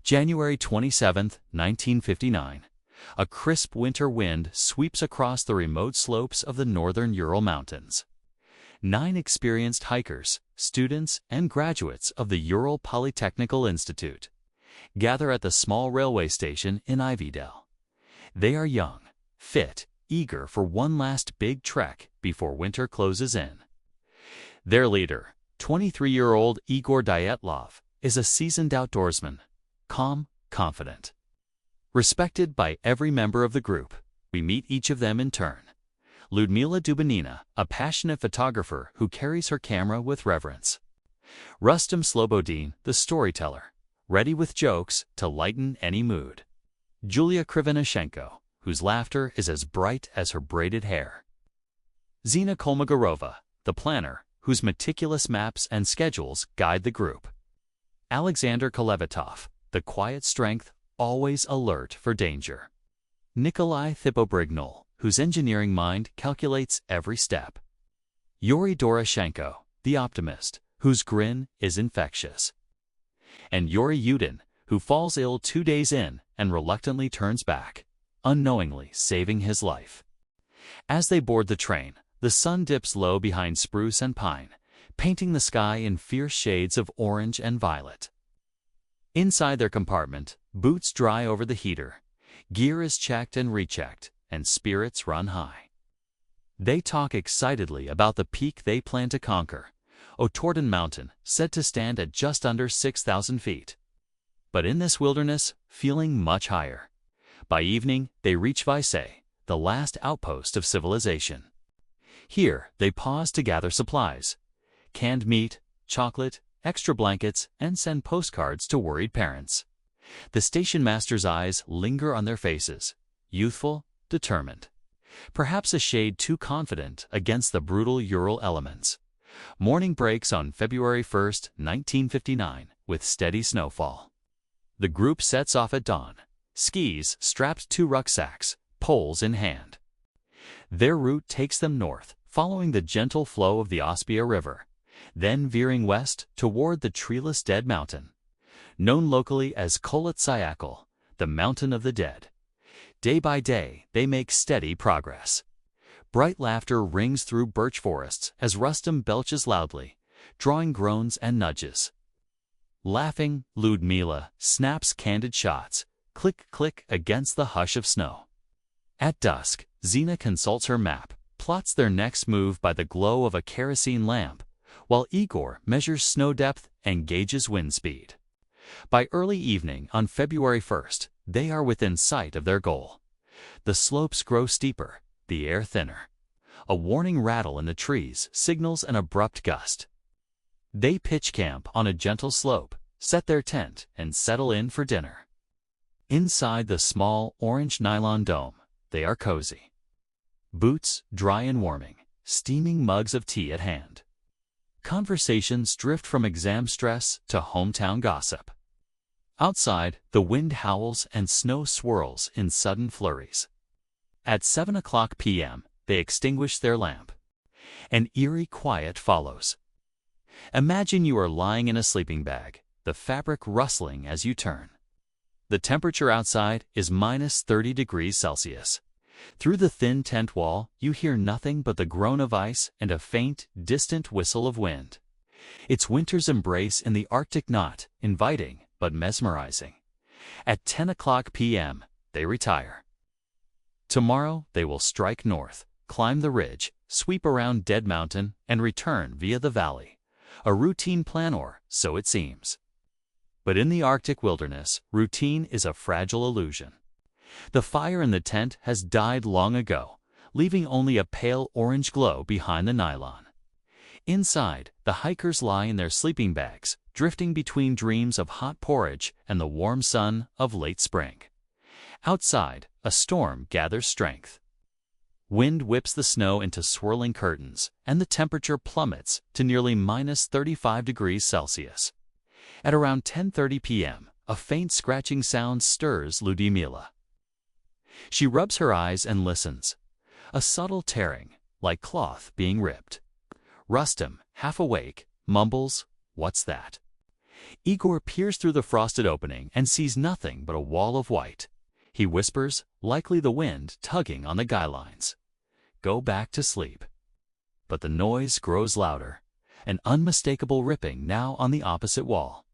January 27, 1959. A crisp winter wind sweeps across the remote slopes of the northern Ural Mountains. 9 experienced hikers, students, and graduates of the Ural Polytechnical Institute gather at the small railway station in Ividel. They are young, fit, eager for one last big trek before winter closes in. Their leader, 23-year-old Igor Dyatlov, is a seasoned outdoorsman, calm, confident. Respected by every member of the group, we meet each of them in turn. Lyudmila Dubanina, a passionate photographer who carries her camera with reverence. Rustam Slobodin, the storyteller, ready with jokes to lighten any mood. Julia Krivonishenko, whose laughter is as bright as her braided hair. Zina Kolmogorova, the planner, whose meticulous maps and schedules guide the group. Alexander Kolevatov, the quiet strength, always alert for danger. Nikolai Thipobrignol, whose engineering mind calculates every step. Yuri Doroshenko, the optimist, whose grin is infectious. And Yuri Yudin, who falls ill 2 days in and reluctantly turns back, unknowingly saving his life. As they board the train, the sun dips low behind spruce and pine, painting the sky in fierce shades of orange and violet. Inside their compartment, boots dry over the heater, gear is checked and rechecked, and spirits run high. They talk excitedly about the peak they plan to conquer, Otorden Mountain, said to stand at just under 6,000 feet. But in this wilderness, feeling much higher. By evening, they reach Vaisei, the last outpost of civilization. Here, they pause to gather supplies: canned meat, chocolate, extra blankets, and send postcards to worried parents. The station master's eyes linger on their faces, youthful, determined. Perhaps a shade too confident against the brutal Ural elements. Morning breaks on February 1, 1959, with steady snowfall. The group sets off at dawn, skis strapped to rucksacks, poles in hand. Their route takes them north, following the gentle flow of the Ospia River, then veering west toward the treeless Dead Mountain, known locally as Kolotsayakal, the Mountain of the Dead. Day by day, they make steady progress. Bright laughter rings through birch forests as Rustam belches loudly, drawing groans and nudges. Laughing, Lyudmila snaps candid shots, click-click against the hush of snow. At dusk, Zina consults her map, plots their next move by the glow of a kerosene lamp, while Igor measures snow depth and gauges wind speed. By early evening on February 1st, they are within sight of their goal. The slopes grow steeper, the air thinner. A warning rattle in the trees signals an abrupt gust. They pitch camp on a gentle slope, set their tent, and settle in for dinner. Inside the small orange nylon dome, they are cozy. Boots dry and warming, steaming mugs of tea at hand. Conversations drift from exam stress to hometown gossip. Outside, the wind howls and snow swirls in sudden flurries. At 7:00 p.m., they extinguish their lamp. An eerie quiet follows. Imagine you are lying in a sleeping bag, the fabric rustling as you turn. The temperature outside is -30 degrees Celsius. Through the thin tent wall, you hear nothing but the groan of ice and a faint, distant whistle of wind. It's winter's embrace in the Arctic, not inviting, but mesmerizing. At 10:00 p.m., they retire. Tomorrow, they will strike north, climb the ridge, sweep around Dead Mountain, and return via the valley. A routine plan, or so it seems. But in the Arctic wilderness, routine is a fragile illusion. The fire in the tent has died long ago, leaving only a pale orange glow behind the nylon. Inside, the hikers lie in their sleeping bags, drifting between dreams of hot porridge and the warm sun of late spring. Outside, a storm gathers strength. Wind whips the snow into swirling curtains, and the temperature plummets to nearly -35 degrees Celsius. At around 10:30 p.m., a faint scratching sound stirs Lyudmila. She rubs her eyes and listens. A subtle tearing, like cloth being ripped. Rustam, half awake, mumbles, "What's that?" Igor peers through the frosted opening and sees nothing but a wall of white. He whispers, likely the wind tugging on the guy lines, "Go back to sleep." But the noise grows louder, an unmistakable ripping now on the opposite wall.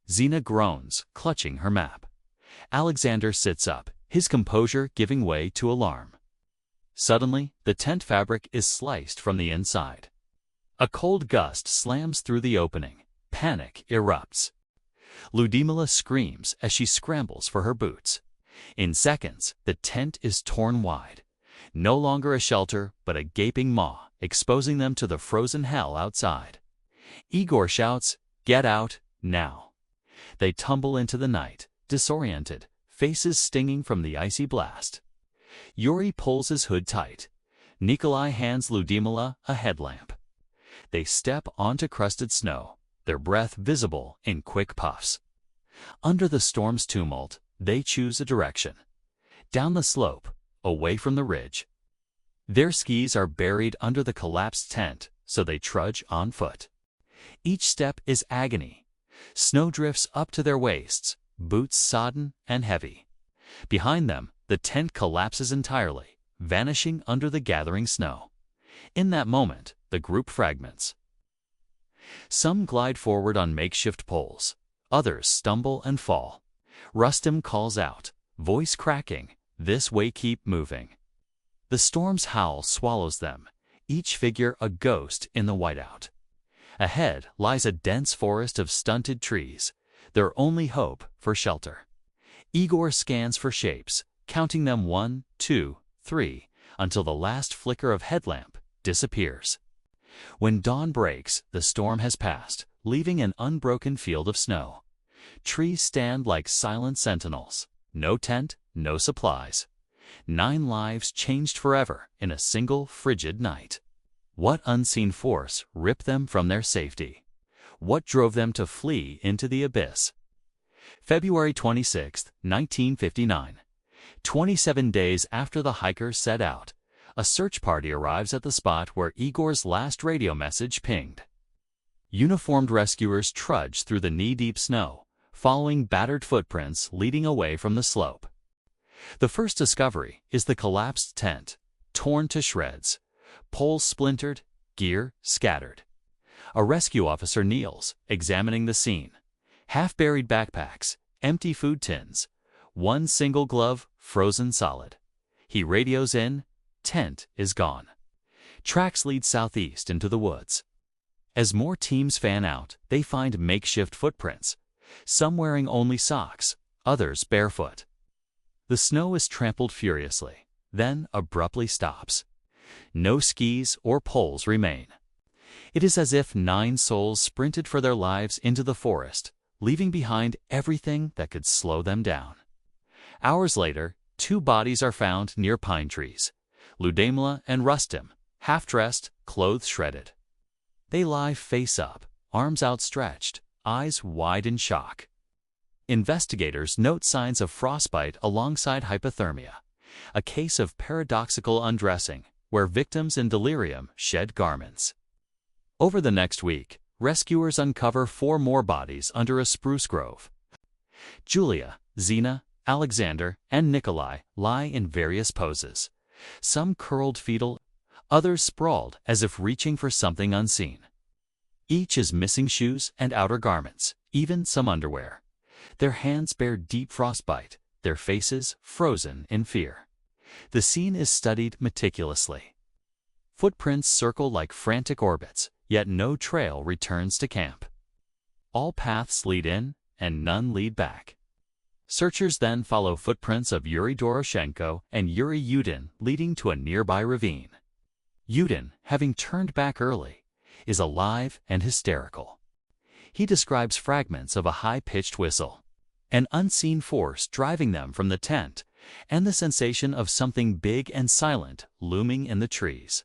Zina groans, clutching her map. Alexander sits up, his composure giving way to alarm. Suddenly, the tent fabric is sliced from the inside. A cold gust slams through the opening. Panic erupts. Ludmila screams as she scrambles for her boots. In seconds, the tent is torn wide. No longer a shelter, but a gaping maw, exposing them to the frozen hell outside. Igor shouts, "Get out, now!" They tumble into the night, disoriented, faces stinging from the icy blast. Yuri pulls his hood tight. Nikolai hands Ludmila a headlamp. They step onto crusted snow, their breath visible in quick puffs. Under the storm's tumult, they choose a direction. Down the slope, away from the ridge. Their skis are buried under the collapsed tent, so they trudge on foot. Each step is agony. Snow drifts up to their waists, boots sodden and heavy. Behind them, the tent collapses entirely, vanishing under the gathering snow. In that moment, the group fragments. Some glide forward on makeshift poles. Others stumble and fall. Rustem calls out, voice cracking, "This way, keep moving." The storm's howl swallows them, each figure a ghost in the whiteout. Ahead lies a dense forest of stunted trees, their only hope for shelter. Igor scans for shapes, counting them 1, 2, 3, until the last flicker of headlamp disappears. When dawn breaks, the storm has passed, leaving an unbroken field of snow. Trees stand like silent sentinels. No tent, no supplies. 9 lives changed forever in a single frigid night. What unseen force ripped them from their safety? What drove them to flee into the abyss? February 26, 1959. 27 days after the hikers set out, a search party arrives at the spot where Igor's last radio message pinged. Uniformed rescuers trudge through the knee-deep snow, following battered footprints leading away from the slope. The first discovery is the collapsed tent, torn to shreds, poles splintered, gear scattered. A rescue officer kneels, examining the scene. Half-buried backpacks, empty food tins, one single glove frozen solid. He radios in, tent is gone. Tracks lead southeast into the woods. As more teams fan out, they find makeshift footprints, some wearing only socks, others barefoot. The snow is trampled furiously, then abruptly stops. No skis or poles remain. It is as if 9 souls sprinted for their lives into the forest, leaving behind everything that could slow them down. Hours later, 2 bodies are found near pine trees. Ludmila and Rustem, half-dressed, clothes shredded. They lie face up, arms outstretched, eyes wide in shock. Investigators note signs of frostbite alongside hypothermia, a case of paradoxical undressing, where victims in delirium shed garments. Over the next week, rescuers uncover 4 more bodies under a spruce grove. Julia, Zina, Alexander, and Nikolai lie in various poses, some curled fetal, others sprawled as if reaching for something unseen. Each is missing shoes and outer garments, even some underwear. Their hands bear deep frostbite, their faces frozen in fear. The scene is studied meticulously. Footprints circle like frantic orbits, yet no trail returns to camp. All paths lead in, and none lead back. Searchers then follow footprints of Yuri Doroshenko and Yuri Yudin leading to a nearby ravine. Yudin, having turned back early, is alive and hysterical. He describes fragments of a high-pitched whistle, an unseen force driving them from the tent, and the sensation of something big and silent looming in the trees.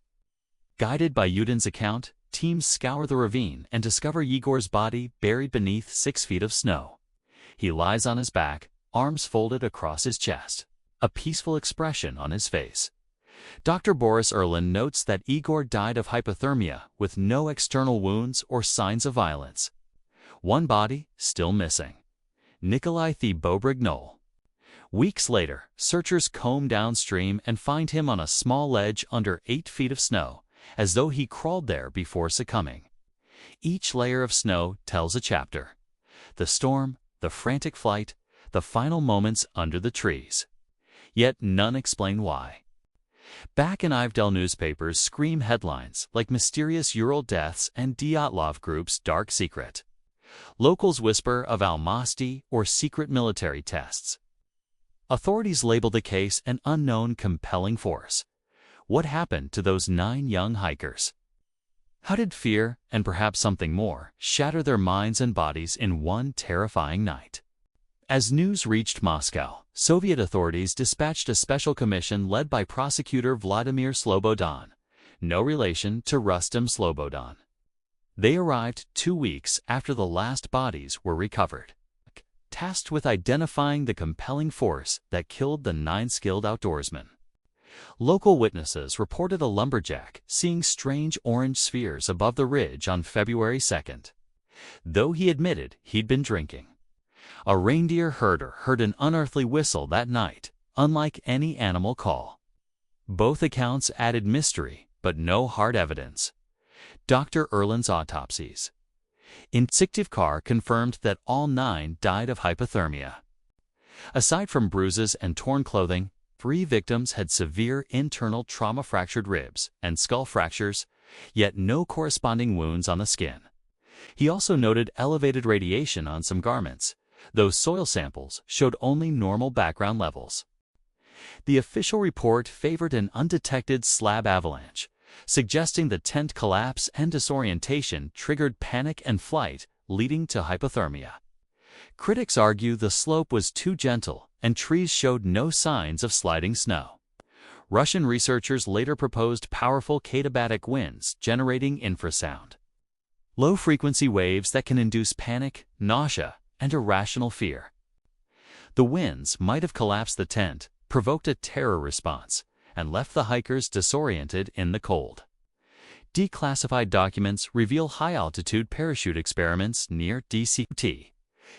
Guided by Yudin's account, teams scour the ravine and discover Igor's body buried beneath 6 feet of snow. He lies on his back, arms folded across his chest, a peaceful expression on his face. Dr. Boris Erlin notes that Igor died of hypothermia with no external wounds or signs of violence. One body still missing. Nikolai Thibeaux-Brignol. Weeks later, searchers comb downstream and find him on a small ledge under 8 feet of snow, as though he crawled there before succumbing. Each layer of snow tells a chapter. The storm, the frantic flight, the final moments under the trees. Yet none explain why. Back and Ivdel newspapers scream headlines like mysterious Ural deaths and Dyatlov Group's dark secret. Locals whisper of Almasty or secret military tests. Authorities label the case an unknown compelling force. What happened to those 9 young hikers? How did fear, and perhaps something more, shatter their minds and bodies in one terrifying night? As news reached Moscow, Soviet authorities dispatched a special commission led by prosecutor Vladimir Slobodan, no relation to Rustem Slobodan. They arrived 2 weeks after the last bodies were recovered, tasked with identifying the compelling force that killed the 9 skilled outdoorsmen. Local witnesses reported a lumberjack seeing strange orange spheres above the ridge on February 2nd, though he admitted he'd been drinking. A reindeer herder heard an unearthly whistle that night, unlike any animal call. Both accounts added mystery, but no hard evidence. Dr. Erlin's autopsies in Syktyvkar confirmed that all 9 died of hypothermia. Aside from bruises and torn clothing, 3 victims had severe internal trauma-fractured ribs and skull fractures, yet no corresponding wounds on the skin. He also noted elevated radiation on some garments, though soil samples showed only normal background levels. The official report favored an undetected slab avalanche, suggesting the tent collapse and disorientation triggered panic and flight, leading to hypothermia. Critics argue the slope was too gentle and trees showed no signs of sliding snow. Russian researchers later proposed powerful katabatic winds generating infrasound, low-frequency waves that can induce panic, nausea, and irrational fear. The winds might have collapsed the tent, provoked a terror response, and left the hikers disoriented in the cold. Declassified documents reveal high-altitude parachute experiments near DCT,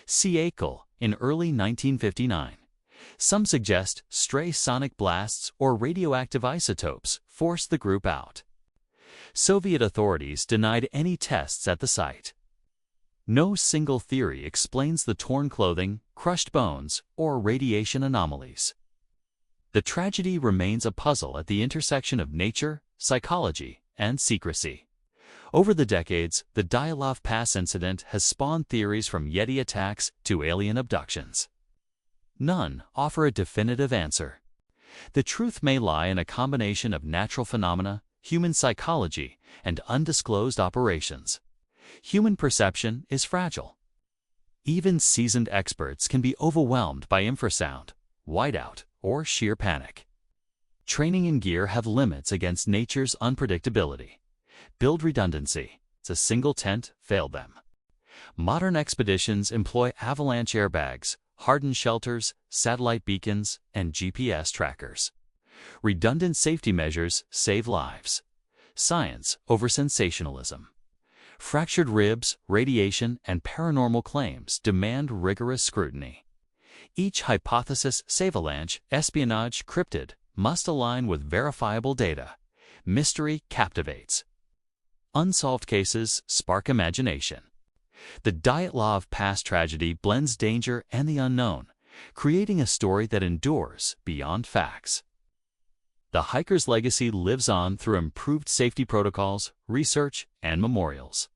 Seattle in early 1959. Some suggest stray sonic blasts or radioactive isotopes forced the group out. Soviet authorities denied any tests at the site. No single theory explains the torn clothing, crushed bones, or radiation anomalies. The tragedy remains a puzzle at the intersection of nature, psychology, and secrecy. Over the decades, the Dyatlov Pass incident has spawned theories from Yeti attacks to alien abductions. None offer a definitive answer. The truth may lie in a combination of natural phenomena, human psychology, and undisclosed operations. Human perception is fragile. Even seasoned experts can be overwhelmed by infrasound, whiteout, or sheer panic. Training and gear have limits against nature's unpredictability. Build redundancy. A single tent failed them. Modern expeditions employ avalanche airbags, hardened shelters, satellite beacons, and GPS trackers. Redundant safety measures save lives. Science over sensationalism. Fractured ribs, radiation, and paranormal claims demand rigorous scrutiny. Each hypothesis, avalanche, espionage, cryptid, must align with verifiable data. Mystery captivates. Unsolved cases spark imagination. The Dyatlov Pass tragedy blends danger and the unknown, creating a story that endures beyond facts. The hiker's legacy lives on through improved safety protocols, research, and memorials.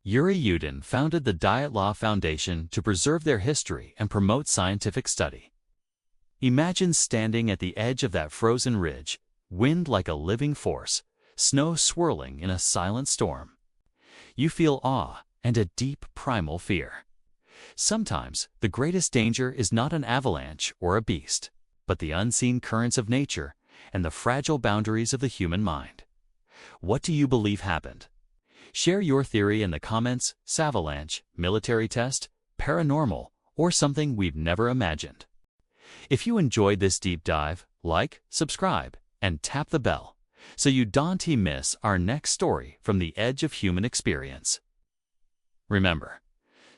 Yuri Yudin founded the Dyatlov Foundation to preserve their history and promote scientific study. Imagine standing at the edge of that frozen ridge, wind like a living force, snow swirling in a silent storm. You feel awe and a deep primal fear. Sometimes the greatest danger is not an avalanche or a beast, but the unseen currents of nature and the fragile boundaries of the human mind. What do you believe happened? Share your theory in the comments: avalanche, military test, paranormal, or something we've never imagined. If you enjoyed this deep dive, like, subscribe, and tap the bell so you don't miss our next story from the edge of human experience. Remember,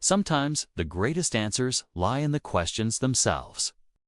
Sometimes the greatest answers lie in the questions themselves.